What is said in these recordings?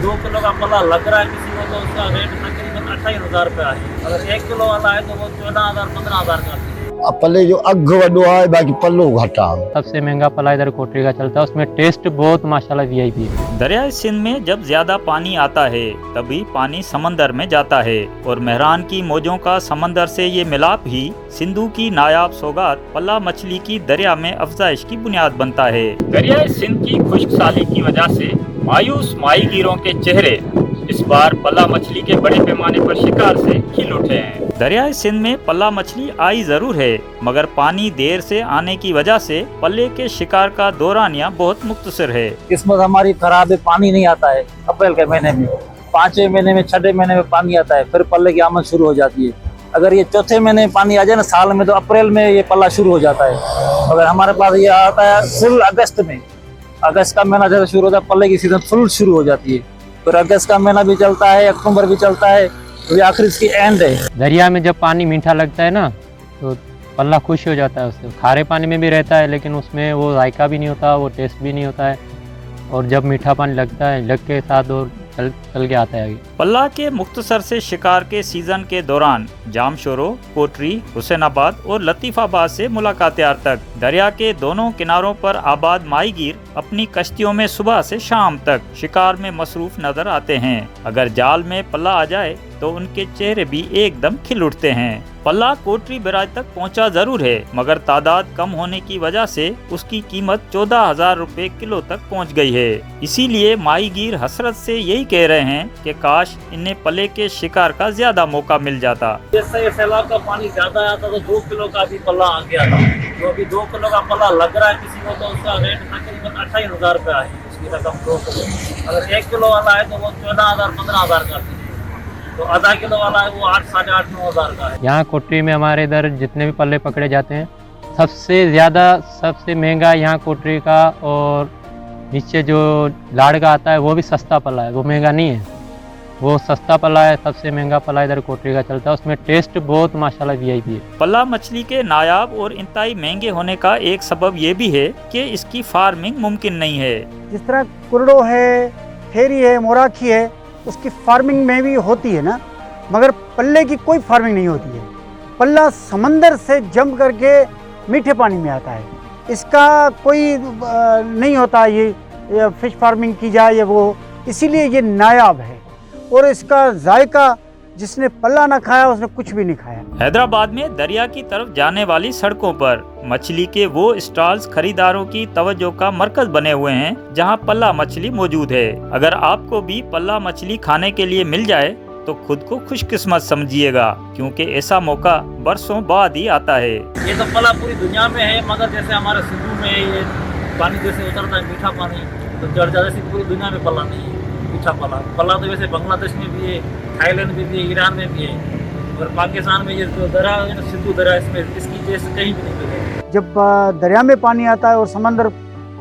2 kilo का पल्ला लग रहा है किसी को तो उसका रेट तकरीबन 28,000 रुपया है। अगर 1 किलो वाला है तो वो 14,000 15,000 का है। पल्ले जो अघ वॾो आहे बाक़ी पल्लो घटा। सबसे महंगा पल्ला इधर कोटरी का चलता है, उसमें टेस्ट बहुत माशाल्लाह वीआईपी है। दरियाए सिंध में जब ज्यादा पानी आता है तभी पानी समंदर में जाता है और मेहरान की मौजों का समंदर से ये मिलाप ही सिंधु की नायाब सौगात पल्ला मछली की दरिया में अफजाइश की बुनियाद बनता है। दरियाए सिंध की खुश्क साली की वजह से मायूस माहीगीरों के चेहरे इस बार पल्ला मछली के बड़े पैमाने पर शिकार से खिल उठे हैं। दरियाए सिंध में पल्ला मछली आई जरूर है, मगर पानी देर से आने की वजह से पल्ले के शिकार का दौरानिया बहुत मुख्तसर है। किस्मत हमारी खराब है, पानी नहीं आता है अप्रैल के महीने में। 5वें महीने में 6ठे महीने में पानी आता है, फिर पल्ले की आमद शुरू हो जाती है। अगर ये चौथे महीने में पानी आ जाए ना साल में, तो अप्रैल में ये पल्ला शुरू हो जाता है। अगर हमारे पास ये आता है फुल अगस्त में, अगस्त का महीना जैसे शुरू होता है पल्ले की सीजन फुल शुरू हो जाती है। फिर अगस्त का महीना भी चलता है, अक्टूबर भी चलता है, तो ये आखिर इसकी एंड है। दरिया में जब पानी मीठा लगता है ना तो पल्ला खुश हो जाता है उससे। खारे पानी में भी रहता है लेकिन उसमें वो जायका भी नहीं होता, वो टेस्ट भी नहीं होता है, और जब मीठा पानी लगता है लग के साथ और चल के आता है आगे। पल्ला के मुख्तसर से शिकार के सीजन के दौरान जामशोरो, कोटरी, हुसैनाबाद और लतीफाबाद से मुलाकातियार तक दरिया के दोनों किनारों पर आबाद माहीगीर अपनी कश्तियों में सुबह से शाम तक शिकार में मसरूफ नजर आते हैं। अगर जाल में पल्ला आ जाए तो उनके चेहरे भी एकदम खिल उठते हैं। पल्ला कोटरी बैराज तक पहुंचा जरूर है, मगर तादाद कम होने की वजह से उसकी कीमत 14,000 रुपए किलो तक पहुंच गई है। इसीलिए माहीगीर हसरत से यही कह रहे हैं कि काश इन्हें पल्ले के शिकार का ज्यादा मौका मिल जाता। जैसे सैलाब का पानी ज्यादा आता तो 2 किलो का भी पल्ला आ गया था, तो अभी 2 किलो का पल्ला लग रहा है किसी को तो उसका रेट तकरीबन 28,000 रुपया है उसकी रकम 2 किलो। अगर 1 किलो वाला है तो वो 14,000 15,000 का है, तो आधा किलो वाला है वो 8 साढ़े 8 9,000 का है। यहाँ कोटरी में हमारे इधर जितने भी पल्ले पकड़े जाते हैं सबसे ज़्यादा सबसे महंगा यहाँ कोटरी का, और नीचे जो लाड़ का आता है वो भी सस्ता पल्ला है, वो महंगा नहीं है, वो सस्ता पल्ला है। सबसे महंगा पल्ला इधर कोटरी का चलता है, उसमें टेस्ट बहुत माशाल्लाह वीआईपी है। पल्ला मछली के नायाब और इंतहाई महंगे होने का एक सबब ये भी है कि इसकी फार्मिंग मुमकिन नहीं है। जिस तरह कुरडो है, फेरी है, मोराखी है, उसकी फार्मिंग में भी होती है ना, मगर पल्ले की कोई फार्मिंग नहीं होती है। पल्ला समंदर से जंप करके मीठे पानी में आता है, इसका कोई नहीं होता ये फिश फार्मिंग की जाए या वो, इसीलिए ये नायाब है। और इसका जायका जिसने पल्ला ना खाया उसने कुछ भी नहीं खाया। हैदराबाद में दरिया की तरफ जाने वाली सड़कों पर मछली के वो स्टॉल्स खरीदारों की तवज्जो का मरकज बने हुए हैं जहां पल्ला मछली मौजूद है। अगर आपको भी पल्ला मछली खाने के लिए मिल जाए तो खुद को खुशकिस्मत समझिएगा, क्योंकि ऐसा मौका बरसों बाद ही आता है। ये तो पल्ला पूरी दुनिया में है, मगर जैसे हमारे सिंधु में ये पानी जैसे उतरता है मीठा पानी, तो जर्दा जैसे पूरी दुनिया में पल्ला नहीं है मीठा पल्ला। पल्ला तो वैसे बांग्लादेश में भी है, थाईलैंड में भी है, ईरान में भी है, और पाकिस्तान में ये जो दरिया है ना सिंधु दरिया, इसमें इसकी टेस्ट कहीं भी नहीं मिलेगी। जब दरिया में पानी आता है और समंदर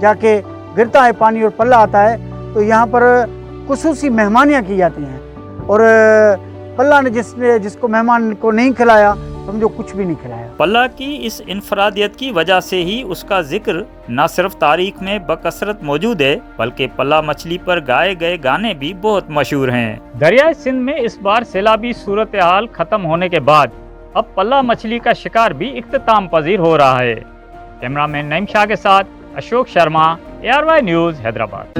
जाके गिरता है पानी और पल्ला आता है, तो यहाँ पर खुसूसी मेहमानियाँ की जाती हैं, और पल्ला ने जिसको मेहमान को नहीं खिलाया समझो कुछ भी नहीं खिलाया। पल्ला की इस इनफरादियत की वजह से ही उसका जिक्र न सिर्फ तारीख में बकसरत मौजूद है, बल्कि पल्ला मछली पर गाए गए गाने भी बहुत मशहूर हैं। दरियाए सिंध में इस बार सैलाबी सूरत हाल खत्म होने के बाद अब पल्ला मछली का शिकार भी इख्तिताम पजीर हो रहा है। कैमरामैन नईम शाह के साथ अशोक शर्मा, ARY न्यूज़, हैदराबाद।